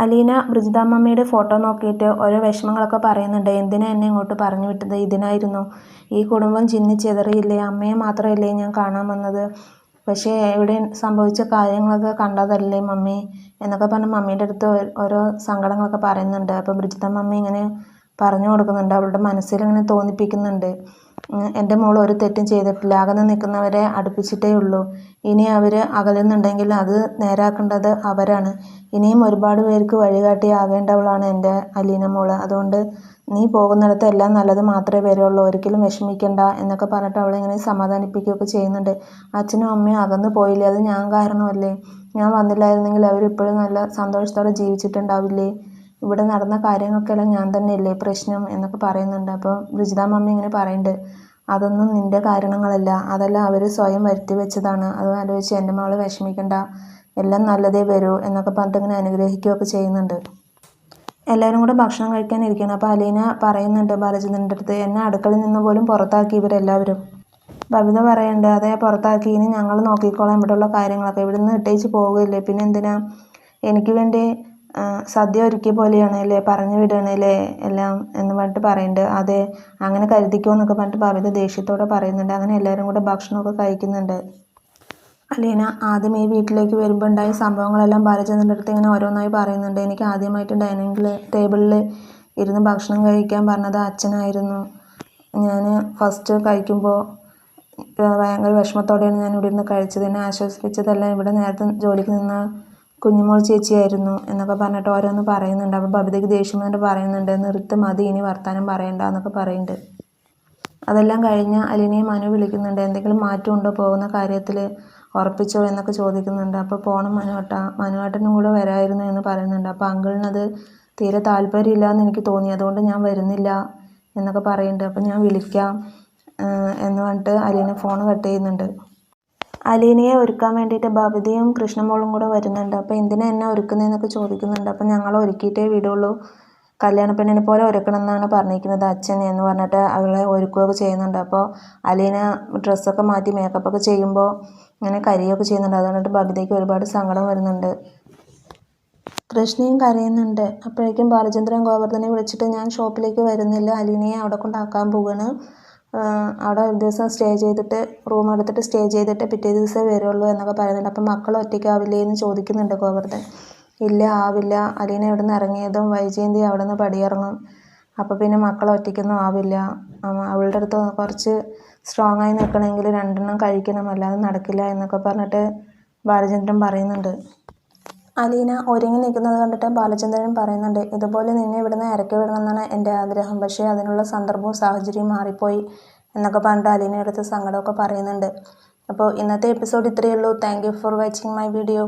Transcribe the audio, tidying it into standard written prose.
Aleena ബ്രിജിതാമ്മയുടെ photo നോക്കിയിട്ട് ഓരോ വിഷമങ്ങളൊക്കെ പറയുന്നുണ്ട്. എന്തിനാ എന്നെ ഇങ്ങോട്ട് പറഞ്ഞു വിട്ടത്? ഇതിനായിരുന്നു ഈ കുടുംബം ചിന്നിച്ചിതറിയില്ലേ? അമ്മയെ മാത്രമല്ലേ ഞാൻ കാണാൻ വന്നത്? പക്ഷേ ഇവിടെ സംഭവിച്ച കാര്യങ്ങളൊക്കെ കണ്ടതല്ലേ മമ്മി എന്നൊക്കെ പറഞ്ഞ് മമ്മീൻ്റെ അടുത്ത് ഓരോ സങ്കടങ്ങളൊക്കെ പറയുന്നുണ്ട്. അപ്പോൾ ബ്രിജിതാമ്മ ഇങ്ങനെ പറഞ്ഞു കൊടുക്കുന്നുണ്ട്, അവളുടെ മനസ്സിലിങ്ങനെ തോന്നിപ്പിക്കുന്നുണ്ട്. എൻ്റെ മോൾ ഒരു തെറ്റും ചെയ്തിട്ടില്ല, അകന്ന് നിൽക്കുന്നവരെ അടുപ്പിച്ചിട്ടേ ഉള്ളൂ. ഇനി അവർ അകലുന്നുണ്ടെങ്കിൽ അത് നേരാക്കേണ്ടത് അവരാണ്. ഇനിയും ഒരുപാട് പേർക്ക് വഴികാട്ടിയാകേണ്ടവളാണ് എൻ്റെ അലീന മോൾ. അതുകൊണ്ട് നീ പോകുന്നിടത്ത് എല്ലാം നല്ലത് മാത്രമേ വരുള്ളൂ, ഒരിക്കലും വിഷമിക്കണ്ട എന്നൊക്കെ പറഞ്ഞിട്ട് അവളിങ്ങനെ സമാധാനിപ്പിക്കുകയൊക്കെ ചെയ്യുന്നുണ്ട്. അച്ഛനും അമ്മയും അകന്നു പോയില്ലേ, അത് ഞാൻ കാരണമല്ലേ? ഞാൻ വന്നില്ലായിരുന്നെങ്കിൽ അവരിപ്പോഴും നല്ല സന്തോഷത്തോടെ ജീവിച്ചിട്ടുണ്ടാവില്ലേ? ഇവിടെ നടന്ന കാര്യങ്ങൾക്കെല്ലാം ഞാൻ തന്നെയല്ലേ പ്രശ്നം എന്നൊക്കെ പറയുന്നുണ്ട്. അപ്പോൾ ബ്രിജിത മമ്മി ഇങ്ങനെ പറയുന്നുണ്ട്, അതൊന്നും നിൻ്റെ കാരണങ്ങളല്ല, അതെല്ലാം അവർ സ്വയം വരുത്തി വെച്ചതാണ്. അത് ആലോചിച്ച് എൻ്റെ മകൾ വിഷമിക്കണ്ട, എല്ലാം നല്ലതേ വരൂ എന്നൊക്കെ പറഞ്ഞിട്ട് ഇങ്ങനെ അനുഗ്രഹിക്കുകയൊക്കെ ചെയ്യുന്നുണ്ട്. എല്ലാവരും കൂടെ ഭക്ഷണം കഴിക്കാനിരിക്കുകയാണ്. അപ്പോൾ അലീന പറയുന്നുണ്ട് ബാലചന്ദ്രൻ്റെ അടുത്ത്, എന്നെ അടുക്കളയിൽ നിന്ന് പോലും പുറത്താക്കി ഇവരെല്ലാവരും. ബബിത പറയുന്നുണ്ട്, അതെ പുറത്താക്കി, ഇനി ഞങ്ങൾ നോക്കിക്കോളാം ഇവിടെയുള്ള കാര്യങ്ങളൊക്കെ, ഇവിടുന്ന് ഇട്ടേച്ച് പോവുകയില്ലേ, പിന്നെ എന്തിനാ എനിക്ക് വേണ്ടി സദ്യ ഒരുക്കിയ പോലെയാണ് അല്ലേ, പറഞ്ഞു വിടണല്ലേ എല്ലാം എന്ന് പറഞ്ഞിട്ട് പറയുന്നുണ്ട്. അതെ അങ്ങനെ കരുതിക്കോ എന്നൊക്കെ പറഞ്ഞിട്ട് ബബിത ദേഷ്യത്തോടെ പറയുന്നുണ്ട്. അങ്ങനെ എല്ലാവരും കൂടെ ഭക്ഷണമൊക്കെ കഴിക്കുന്നുണ്ട്. അലീന ആദ്യം ഈ വീട്ടിലേക്ക് വരുമ്പോൾ ഉണ്ടായ സംഭവങ്ങളെല്ലാം ബാലചന്ദ്രൻ്റെ അടുത്ത് ഇങ്ങനെ ഓരോന്നായി പറയുന്നുണ്ട്. എനിക്ക് ആദ്യമായിട്ട് ഡൈനിങ് ടേബിളിൽ ഇരുന്ന് ഭക്ഷണം കഴിക്കാൻ പറഞ്ഞത് അച്ഛനായിരുന്നു. ഞാൻ ഫസ്റ്റ് കഴിക്കുമ്പോൾ ഭയങ്കര വിഷമത്തോടെയാണ് ഞാൻ ഇവിടെ ഇരുന്ന് കഴിച്ചത്. എന്നെ ആശ്വസിപ്പിച്ചതെല്ലാം ഇവിടെ നേരത്തെ ജോലിക്ക് നിന്ന കുഞ്ഞുമോൾ ചേച്ചിയായിരുന്നു എന്നൊക്കെ പറഞ്ഞിട്ട് ഓരോന്ന് പറയുന്നുണ്ട്. അപ്പോൾ ബബിതയ്ക്ക് ദേഷ്യം വന്നിട്ട് പറയുന്നുണ്ട്, നിർത്ത് മതി, ഇനി വർത്താനം പറയണ്ട എന്നൊക്കെ പറയുന്നുണ്ട്. അതെല്ലാം കഴിഞ്ഞ് അലീനയെ മനു വിളിക്കുന്നുണ്ട്. എന്തെങ്കിലും മാറ്റമുണ്ടോ പോകുന്ന കാര്യത്തിൽ, ഉറപ്പിച്ചോ എന്നൊക്കെ ചോദിക്കുന്നുണ്ട്. അപ്പോൾ പോകണം മനുവേട്ടനും കൂടെ വരായിരുന്നു എന്ന് പറയുന്നുണ്ട്. അപ്പോൾ അങ്കിളിനത് തീരെ താല്പര്യമില്ല എന്ന് എനിക്ക് തോന്നി, അതുകൊണ്ട് ഞാൻ വരുന്നില്ല എന്നൊക്കെ പറയുന്നുണ്ട്. അപ്പോൾ ഞാൻ വിളിക്കാം എന്ന് പറഞ്ഞിട്ട് അലീന ഫോൺ കട്ട് ചെയ്യുന്നുണ്ട്. അലീനയെ ഒരുക്കാൻ വേണ്ടിയിട്ട് ബബിതയും കൃഷ്ണമോളും കൂടെ വരുന്നുണ്ട്. അപ്പോൾ എന്തിനാ എന്നെ ഒരുക്കുന്നതെന്നൊക്കെ ചോദിക്കുന്നുണ്ട്. അപ്പോൾ ഞങ്ങൾ ഒരുക്കിയിട്ടേ വിടുള്ളൂ, കല്യാണ പെണ്ണിനെ പോലെ ഒരുക്കണം എന്നാണ് പറഞ്ഞിരിക്കുന്നത് അച്ഛൻ എന്ന് പറഞ്ഞിട്ട് അവളെ ഒരുക്കുകയൊക്കെ ചെയ്യുന്നുണ്ട്. അപ്പോൾ അലീന ഡ്രസ്സൊക്കെ മാറ്റി മേക്കപ്പൊക്കെ ചെയ്യുമ്പോൾ ഇങ്ങനെ കരയുകയൊക്കെ ചെയ്യുന്നുണ്ട്. അതുകൊണ്ടിട്ട് ബബിതയ്ക്ക് ഒരുപാട് സങ്കടം വരുന്നുണ്ട്. കൃഷ്ണയും കരയുന്നുണ്ട്. അപ്പോഴേക്കും ബാലചന്ദ്രൻ ഗോവർദ്ധനെ വിളിച്ചിട്ട്, ഞാൻ ഷോപ്പിലേക്ക് വരുന്നില്ല, അലീനയെ അവിടെ കൊണ്ടാക്കാൻ പോവുകയാണ്, അവിടെ ഒരു ദിവസം സ്റ്റേ ചെയ്തിട്ട് റൂം എടുത്തിട്ട് സ്റ്റേ ചെയ്തിട്ട് പിറ്റേ ദിവസമേ വരുള്ളൂ എന്നൊക്കെ പറയുന്നുണ്ട്. അപ്പം മക്കൾ ഒറ്റയ്ക്കാവില്ലേ എന്ന് ചോദിക്കുന്നുണ്ട് ഗോവർദ്ധൻ. ഇല്ല ആവില്ല, അലീന ഇവിടെ നിന്ന് ഇറങ്ങിയതും വൈജയന്തി അവിടെ നിന്ന് പടിയിറങ്ങും, അപ്പോൾ പിന്നെ മക്കൾ ഒറ്റയ്ക്കൊന്നും ആവില്ല, അവളുടെ അടുത്ത് കുറച്ച് സ്ട്രോങ് ആയി നിൽക്കണമെങ്കിൽ രണ്ടെണ്ണം കഴിക്കണം, അല്ലാതെ നടക്കില്ല എന്നൊക്കെ പറഞ്ഞിട്ട് ബാലചന്ദ്രൻ പറയുന്നുണ്ട്. അലീന ഒരുങ്ങി നിൽക്കുന്നത് കണ്ടിട്ട് ബാലചന്ദ്രൻ പറയുന്നുണ്ട്, ഇതുപോലെ നിന്നെ ഇവിടുന്ന് ഇറക്കി വിടണമെന്നാണ് എൻ്റെ ആഗ്രഹം, പക്ഷേ അതിനുള്ള സന്ദർഭവും സാഹചര്യവും മാറിപ്പോയി എന്നൊക്കെ പറഞ്ഞിട്ട് അലീനയുടെ അടുത്ത് സങ്കടമൊക്കെ പറയുന്നുണ്ട്. അപ്പോൾ ഇന്നത്തെ എപ്പിസോഡ് ഇത്രയേ ഉള്ളൂ. Thank you for watching my video.